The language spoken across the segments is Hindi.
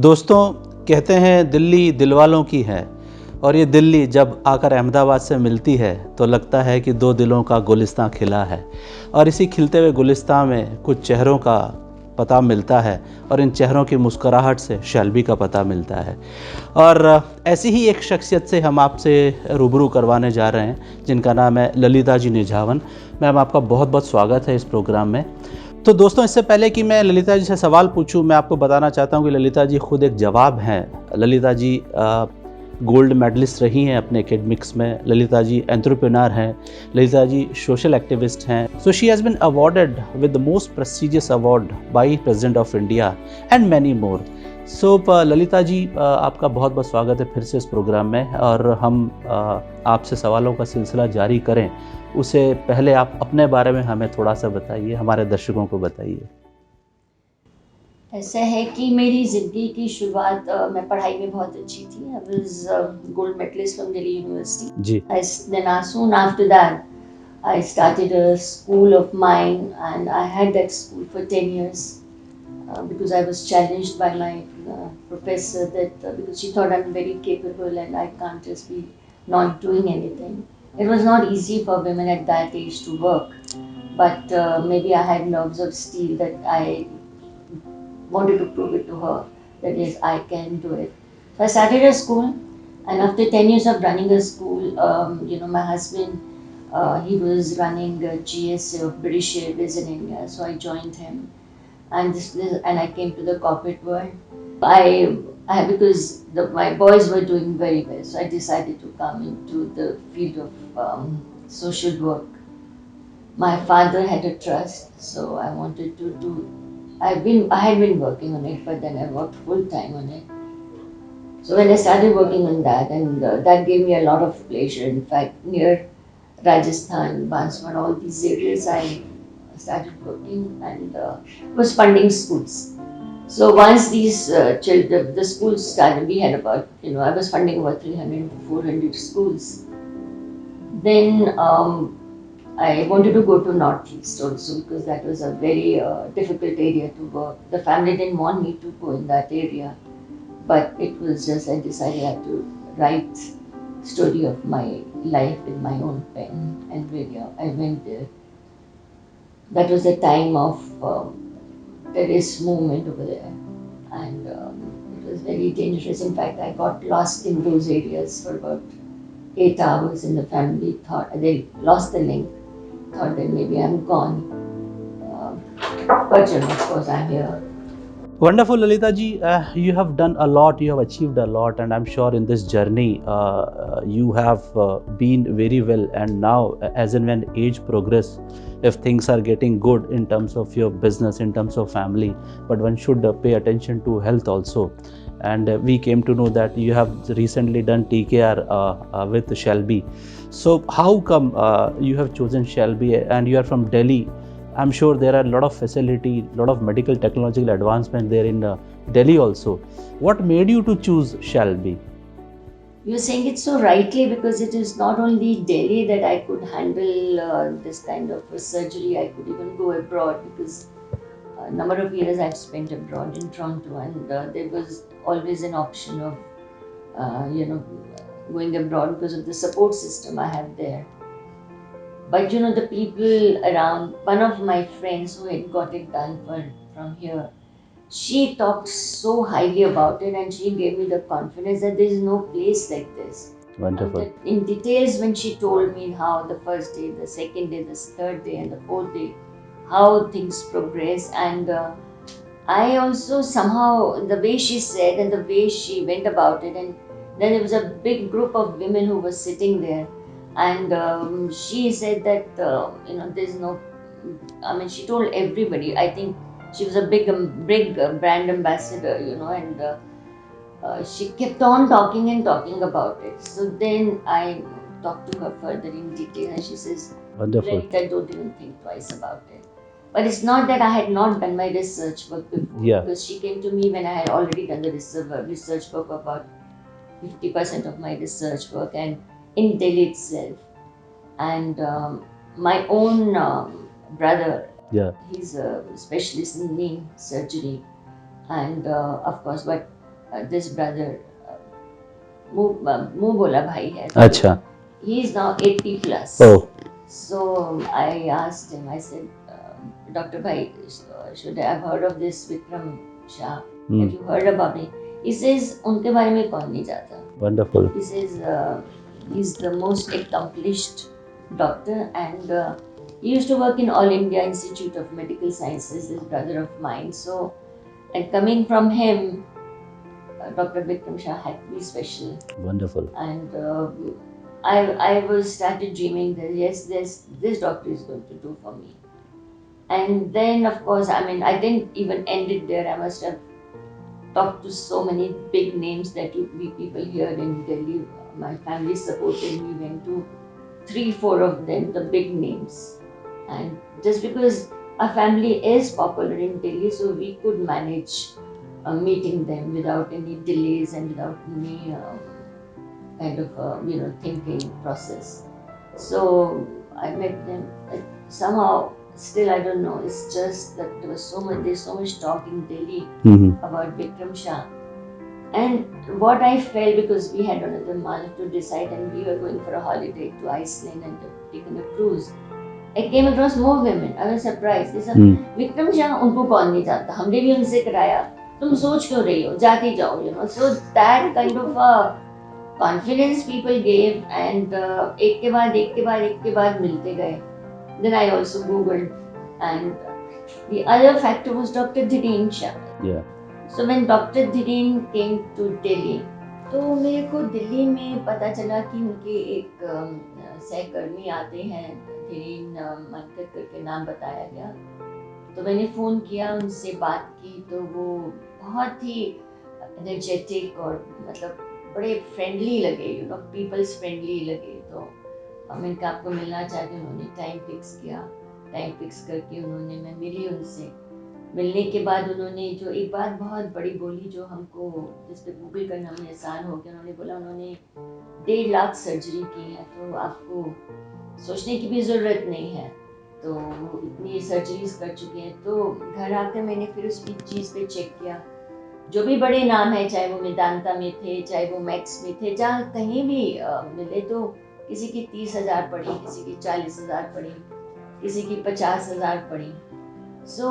दोस्तों, कहते हैं दिल्ली दिलवालों की है और ये दिल्ली जब आकर अहमदाबाद से मिलती है तो लगता है कि दो दिलों का गुलिस्तां खिला है। और इसी खिलते हुए गुलिस्तां में कुछ चेहरों का पता मिलता है और इन चेहरों की मुस्कुराहट से शैल्बी का पता मिलता है। और ऐसी ही एक शख्सियत से हम आपसे रूबरू करवाने जा रहे हैं जिनका नाम है ललिता जी निझावन। मैम, आपका बहुत बहुत स्वागत है इस प्रोग्राम में। तो दोस्तों, इससे पहले कि मैं ललिता जी से सवाल पूछूं, मैं आपको बताना चाहता हूं कि ललिता जी खुद एक जवाब हैं। ललिता जी गोल्ड मेडलिस्ट रही हैं अपने एकेडमिक्स में। ललिता जी एंटरप्रेन्योर हैं। ललिता जी सोशल एक्टिविस्ट हैं। So she has been awarded with the most prestigious award by president of India and many more. So Lalita ji, आपका बहुत बहुत स्वागत है फिर से इस प्रोग्राम में। और हम आपसे सवालों का सिलसिला जारी करें उससे पहले आप अपने बारे में हमें थोड़ा सा बताइए, हमारे दर्शकों को बताइए। ऐसा है कि मेरी ज़िंदगी की शुरुआत मैं पढ़ाई में बहुत अच्छी थी. I was gold medalist from Delhi University. Ji. Then soon after that, I started a school of mine, and I had that school for 10 years because I was challenged by my professor that because she thought I'm very capable and I can't just be not doing anything. It was not easy for women at that age to work, but maybe I had nerves of steel that I wanted to prove it to her that yes, I can do it. So I started a school, and after 10 years of running a school, my husband, he was running GSA of British Airways in India, so I joined him, and and I came to the corporate world. Because my boys were doing very well, so I decided to come into the field of social work. My father had a trust, so I wanted to do. I had been working on it, but then I worked full time on it. So when I started working on that, and that gave me a lot of pleasure. In fact, near Rajasthan, Banswara, all these areas, I started working and was funding schools. So once these children, the schools started, we had about, I was funding about 300 to 400 schools. Then I wanted to go to Northeast also because that was a very difficult area to work. The family didn't want me to go in that area, but it was just I decided I had to write story of my life with my own pen, and really I went there. That was the time of terrorist movement over there, and it was very dangerous. In fact, I got lost in those areas for about 8 hours, and the family thought they lost the link. Thought that maybe I'm gone. But of course, I'm here. Wonderful, Lalita ji. You have done a lot, you have achieved a lot, and I'm sure in this journey you have been very well. And now, as and when age progress, if things are getting good in terms of your business, in terms of family, but one should pay attention to health also. And we came to know that you have recently done TKR with Shelby. So, how come you have chosen Shelby and you are from Delhi? I'm sure there are a lot of facility, a lot of medical technological advancement there in Delhi also. What made you to choose Shelby? You're saying it so rightly because it is not only Delhi that I could handle this kind of surgery. I could even go abroad because a number of years I've spent abroad in Toronto, and there was always an option of, going abroad because of the support system I have there. But the people around, one of my friends who had got it done from here, she talked so highly about it and she gave me the confidence that there is no place like this. Wonderful. In details, when she told me how the first day, the second day, the third day, and the fourth day, how things progress, and I also somehow, the way she said and the way she went about it, and then there was a big group of women who were sitting there, and she said that, there's no, I mean, she told everybody, I think she was a big brand ambassador, and she kept on talking and talking about it. So then I talked to her further in detail, and she says, Wonderful. Renita, don't even think twice about it. But it's not that I had not done my research work before, Yeah. because she came to me when I had already done the research work, about 50% of my research work, and in Delhi itself. And my own brother, Yeah. he's a specialist in knee surgery, and of course, but this brother, मुँह बोला भाई है. अच्छा. He is now 80 plus. Oh. So I asked him, I said, Dr. Bhai, should I have heard of this Vikram Shah? Have you heard about it? He says, उनके बारे में कौन नहीं जानता. Wonderful. He says, he's the most accomplished doctor, and he used to work in All India Institute of Medical Sciences, this brother of mine. So, and coming from him, Dr. Vikram Shah had to be special. Wonderful. And I was started dreaming that yes, this doctor is going to do for me. And then, of course, I mean, I didn't even end it there. I must have talked to so many big names that people here in Delhi. My family supported me. Went to 3-4 of them, the big names. And just because our family is popular in Delhi, so we could manage meeting them without any delays and without any kind of thinking process. So I met them. Somehow, still I don't know. It's just that there's so much talk in Delhi about Vikram Shah. And what I felt, because we had another month to decide, and we were going for a holiday to Iceland and taking a cruise. I came across more women. I was surprised. They said, Vikram Shah, उनको कौन नहीं जानता? हमने भी उनसे कराया. तुम सोच क्यों रही हो? जाती जाओ, So that kind of confidence people gave, and एक के बाद मिलते गए. Then I also Googled, and the other factor was Dr. Dhireen Shah. Yeah. So when Dr. Dhireen came to Delhi, तो मेरे को दिल्ली में पता चला कि उनके एक सहकर्मी आते हैं, धीरेन मनकर करके नाम बताया गया. तो मैंने फ़ोन किया, उनसे बात की, तो वो बहुत ही एनर्जेटिक और मतलब बड़े फ्रेंडली लगे, पीपल्स फ्रेंडली लगे. तो मैंने कहा आपको मिलना चाहती हूँ. उन्होंने टाइम फिक्स किया. टाइम फिक्स करके मैं मिली उनसे. मिलने के बाद उन्होंने जो एक बात बहुत बड़ी बोली, जो हमको जिस पे गूगल करना हमें आसान हो गया. उन्होंने बोला उन्होंने 1.5 लाख सर्जरी की है, तो आपको सोचने की भी ज़रूरत नहीं है. तो इतनी सर्जरीज कर चुके हैं. तो घर आकर मैंने फिर उस चीज़ पे चेक किया. जो भी बड़े नाम है, चाहे वो मेदांता में थे, चाहे वो मैक्स में थे, जहाँ कहीं भी मिले, तो किसी की 30,000 पड़ी, किसी की 40,000 पड़ी, किसी की 50,000 पड़ी. सो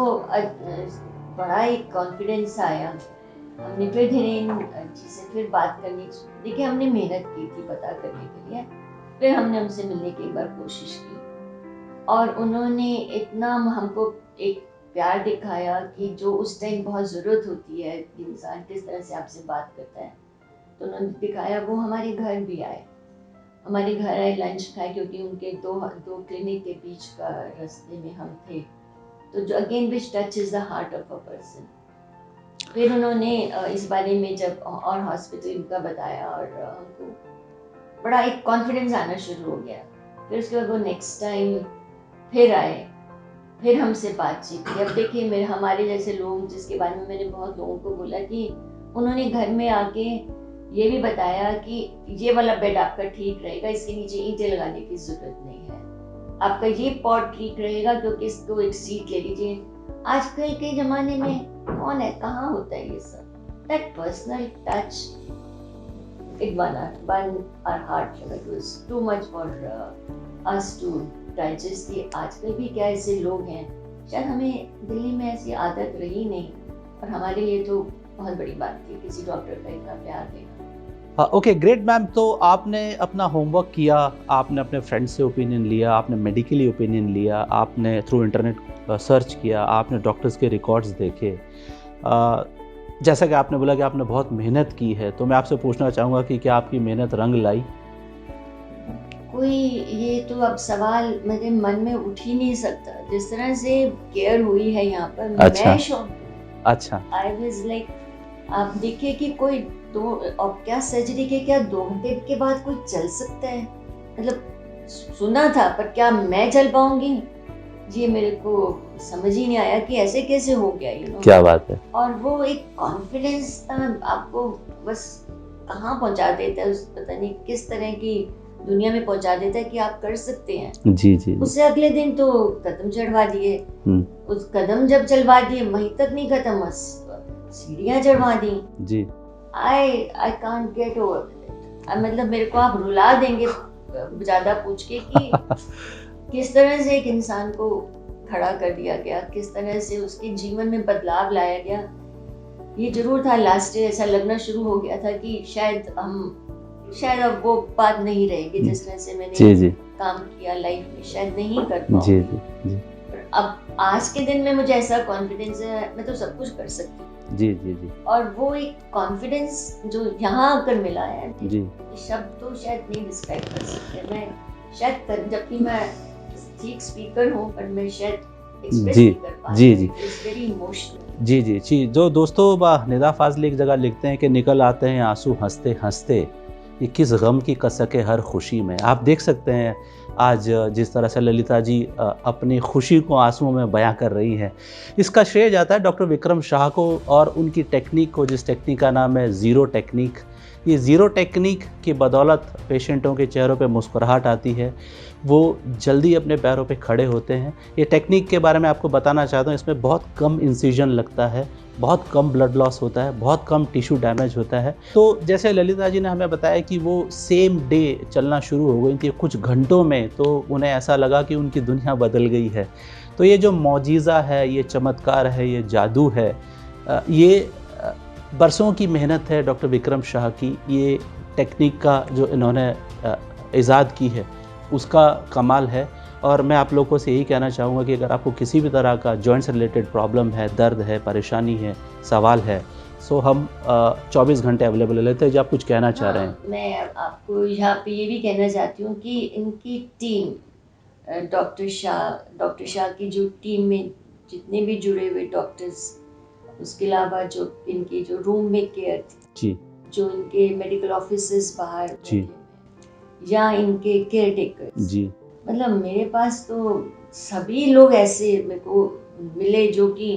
बड़ा एक कॉन्फिडेंस आया. हमने फिर धीरेन जी से फिर बात करनी. देखिए, हमने मेहनत की थी पता करने के लिए. फिर हमने उनसे मिलने की एक बार कोशिश की, और उन्होंने इतना हमको एक प्यार दिखाया कि जो उस टाइम बहुत ज़रूरत होती है कि इंसान किस तरह से आपसे बात करता है, तो उन्होंने दिखाया. वो हमारे घर भी आए, हमारे घर आए, लंच खाए, क्योंकि उनके दो क्लिनिक के बीच का रास्ते में हम थे. तो जो again which touch is the heart of a person. फिर उन्होंने इस बारे में जब और हॉस्पिटल का बताया, और हमको बड़ा एक कॉन्फिडेंस आना शुरू हो गया. फिर उसके बाद वो नेक्स्ट टाइम फिर आए, फिर हमसे बातचीत की. अब देखिए, हमारे जैसे लोग, जिसके बारे में मैंने बहुत लोगों को बोला, कि उन्होंने घर में आके ये भी बताया कि ये वाला बेड आपका ठीक रहेगा, इसके नीचे ईंटें लगाने की जरूरत नहीं है, आपका ये पॉट ठीक रहेगा, क्योंकि इसको एक सीट ले लीजिए. आजकल के ज़माने में कौन है, कहाँ होता है ये सब. That personal touch, it won our heart. It was too much for us to digest. कि आजकल भी क्या ऐसे लोग हैं, शायद हमें दिल्ली में ऐसी आदत रही नहीं, और हमारे लिए तो बहुत बड़ी बात थी किसी डॉक्टर का इतना प्यार देना. Okay, great ma'am. तो आपने अपना होमवर्क किया, आपने अपने फ्रेंड से ओपिनियन लिया, आपने मेडिकली ओपिनियन लिया, आपने थ्रू इंटरनेट सर्च किया, आपने डॉक्टर्स के रिकॉर्ड्स देखे. जैसा कि आपने बोला कि आपने बहुत मेहनत की है, तो मैं आपसे पूछना चाहूँगा कि क्या आपकी मेहनत रंग लाई? कोई ये तो अब सवाल मेरे मन में उठ ही नहीं सकता. जिस तरह से केयर हुई है यहाँ पर, अच्छा. मैं शॉक. अच्छा. आई वाज लाइक, आप देखिए कि कोई और क्या सर्जरी के क्या 2 घंटे के बाद कोई चल सकता है. मतलब सुना था, पर क्या मैं चल पाऊंगी, ये मेरे को समझ ही नहीं आया कि ऐसे कैसे हो गया. क्या बात है. और वो एक कॉन्फिडेंस था, आपको बस कहाँ पहुँचा देता है, पता नहीं किस तरह की दुनिया में पहुँचा देता है कि आप कर सकते हैं. जी जी. उससे अगले दिन तो कदम चढ़वा दिए. उस कदम जब चढ़वा दिए, वहीं तक नहीं खत्म, सीढ़ियाँ चढ़वा दी. जी. I can't get over. मतलब मेरे को आप रुला देंगे ज़्यादा पूछ के कि किस तरह से एक इंसान को खड़ा कर दिया गया, किस तरह से उसके जीवन में बदलाव लाया गया। ये जरूर था लास्ट ईयर ऐसा लगना शुरू हो गया था कि शायद अब वो बात नहीं रहेगी, जिस तरह से मैंने काम किया लाइफ में शायद नहीं कर पाऊंगी। पर अब आज के दिन में मुझे ऐसा कॉन्फिडेंस है, मैं तो सब कुछ कर सकती हूँ। जी। और वो एक कॉन्फिडेंस जो यहाँ आकर मिला है, जी, शब्द तो शायद नहीं डिस्क्राइब कर सकते। मैं शायद जबकि मैं ठीक स्पीकर हूँ, पर मैं शायद एक्सप्रेस नहीं कर पा रही। जी। It's very emotional. जी। जो दोस्तों निदा फाजली एक जगह लिखते हैं कि निकल आते हैं आंसू हंसते हंसते, ये किस गम की कसक है हर खुशी में। आप देख सकते हैं आज जिस तरह से ललिता जी अपनी खुशी को आंसुओं में बयां कर रही हैं, इसका श्रेय जाता है डॉक्टर विक्रम शाह को और उनकी टेक्निक को, जिस टेक्निक का नाम है ज़ीरो टेक्निक। ये ज़ीरो टेक्निक की बदौलत पेशेंटों के चेहरों पे मुस्कुराहट आती है, वो जल्दी अपने पैरों पे खड़े होते हैं। ये टेक्निक के बारे में आपको बताना चाहता हूँ, इसमें बहुत कम इंसिजन लगता है, बहुत कम ब्लड लॉस होता है, बहुत कम टिश्यू डैमेज होता है। तो जैसे ललिता जी ने हमें बताया कि वो सेम डे चलना शुरू हो गई थी, कुछ घंटों में तो उन्हें ऐसा लगा कि उनकी दुनिया बदल गई है। तो ये जो मौजीज़ा है, ये चमत्कार है, ये जादू है, ये बरसों की मेहनत है डॉक्टर विक्रम शाह की। ये टेक्निक का जो इन्होंने ईजाद की है उसका कमाल है। और मैं आप लोगों से यही कहना चाहूँगा कि अगर आपको किसी भी तरह का जॉइंट से रिलेटेड प्रॉब्लम है, दर्द है, परेशानी है, सवाल है, सो हम 24 घंटे अवेलेबल है। लेते हैं जो आप कुछ कहना चाह रहे हैं। मैं आपको यहाँ पे ये भी कहना चाहती हूँ कि इनकी टीम, डॉक्टर शाह की जो टीम में जितने भी जुड़े हुए डॉक्टर्स, उसके अलावा जो इनकी जो रूम में केयर थी, जो इनके मेडिकल ऑफिसर्स बाहर या इनके केयर टेकर्स, मतलब मेरे पास तो सभी लोग ऐसे मेरे को मिले जो कि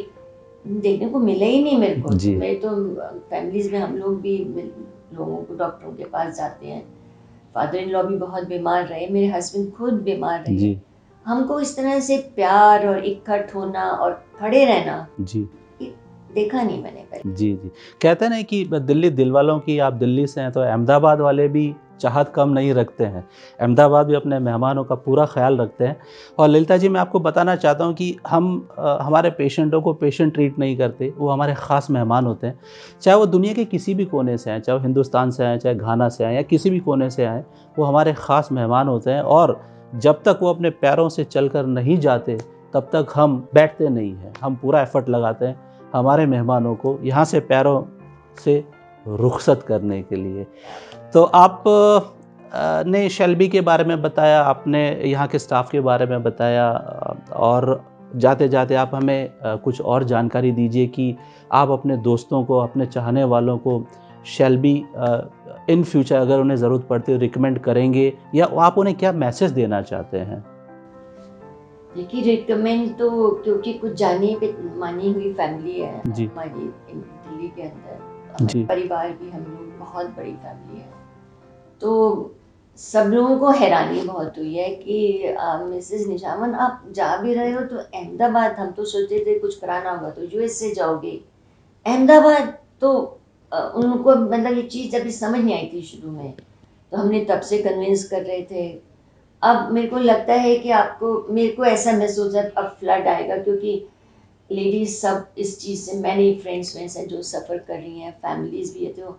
देखने को मिले ही नहीं मेरे को। मैं तो फैमिलीज में हम लोग भी लोगों को डॉक्टरों के पास जाते हैं। फादर इन लॉ भी बहुत बीमार रहे, मेरे हस्बैंड खुद बीमार रहे। हमको इस तरह से प्यार और इकट्ठ होना और खड़े रहना देखा नहीं मैंने पहले। जी। कहते हैं कि दिल्ली दिलवालों की, आप दिल्ली से हैं तो अहमदाबाद वाले भी चाहत कम नहीं रखते हैं। अहमदाबाद भी अपने मेहमानों का पूरा ख्याल रखते हैं। और ललिता जी, मैं आपको बताना चाहता हूं कि हम हमारे पेशेंटों को पेशेंट ट्रीट नहीं करते, वो हमारे ख़ास मेहमान होते हैं। चाहे वो दुनिया के किसी भी कोने से आएँ, चाहे वो हिंदुस्तान से आएँ, चाहे घाना से आएँ या किसी भी कोने से आएँ, वो हमारे ख़ास मेहमान होते हैं। और जब तक वो अपने पैरों से चल कर नहीं जाते तब तक हम बैठते नहीं हैं। हम पूरा एफ़र्ट लगाते हैं हमारे मेहमानों को यहाँ से पैरों से रुखसत करने के लिए। तो आप ने शेल्बी के बारे में बताया, आपने यहाँ के स्टाफ के बारे में बताया, और जाते जाते आप हमें कुछ और जानकारी दीजिए कि आप अपने दोस्तों को, अपने चाहने वालों को शेल्बी इन फ्यूचर अगर उन्हें ज़रूरत पड़ती है रिकमेंड करेंगे, या आप उन्हें क्या मैसेज देना चाहते हैं? देखिए, रिकमेंड तो क्योंकि कुछ जानी मानी हुई फैमिली है हमारी दिल्ली के अंदर, परिवार भी हम लोग बहुत बड़ी फैमिली है, तो सब लोगों को हैरानी बहुत हुई है कि मिसेस निशामन आप जा भी रहे हो तो अहमदाबाद। हम तो सोचते थे कुछ कराना होगा तो यूएस से जाओगे, अहमदाबाद तो उनको मतलब ये चीज़ अभी समझ नहीं आई थी शुरू में, तो हमने तब से कन्विंस कर रहे थे। अब मेरे को लगता है कि मेरे को ऐसा महसूस है अब फ्लड आएगा, क्योंकि लेडीज सब इस चीज़ से, मैंने फ्रेंड्स में से जो सफ़र कर रही हैं, फैमिलीज भी है, तो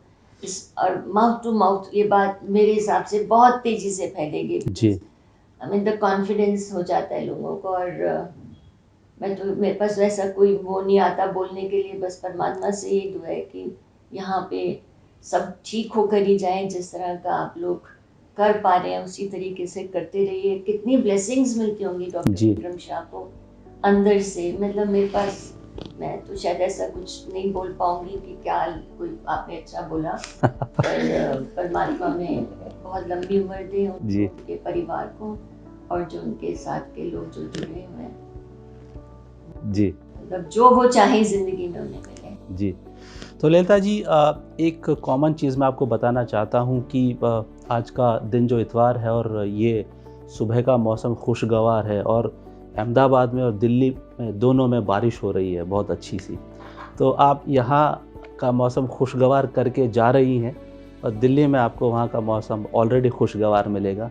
और माउथ टू माउथ ये बात मेरे हिसाब से बहुत तेज़ी से फैलेगी। आई मीन द कॉन्फिडेंस हो जाता है लोगों को। और मैं तो, मेरे पास वैसा कोई वो नहीं आता बोलने के लिए, बस परमात्मा से ये दुआ है कि यहाँ पे सब ठीक होकर ही जाए। जिस तरह का आप लोग कर पा रहे हैं उसी तरीके से करते रहिए। कितनी ब्लेसिंग्स मिलती होंगी डॉक्टर विक्रम शाह को अंदर से। मतलब मेरे पास, मैं तो शायद ऐसा कुछ नहीं बोल पाऊंगी कि क्या कोई आपने अच्छा बोला, पर परमात्मा में बहुत लंबी उम्र दे उनके परिवार को और जो उनके साथ के लोग जो जुड़े हुए हैं जी, मतलब जो वो चाहे जिंदगी में उन्हें मिले जी। तो ललिता जी, एक कॉमन चीज़ मैं आपको बताना चाहता हूँ कि आज का दिन जो इतवार है और ये सुबह का मौसम खुशगवार है, और अहमदाबाद में और दिल्ली में दोनों में बारिश हो रही है बहुत अच्छी सी। तो आप यहाँ का मौसम खुशगवार करके जा रही हैं और दिल्ली में आपको वहाँ का मौसम ऑलरेडी खुशगवार मिलेगा।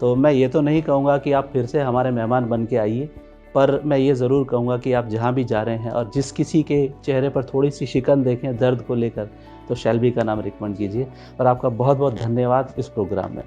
तो मैं ये तो नहीं कहूँगा कि आप फिर से हमारे मेहमान बन के आइए, पर मैं ये ज़रूर कहूँगा कि आप जहाँ भी जा रहे हैं और जिस किसी के चेहरे पर थोड़ी सी शिकन देखें दर्द को लेकर, तो शैल्बी का नाम रिकमेंड कीजिए। और आपका बहुत बहुत धन्यवाद इस प्रोग्राम में।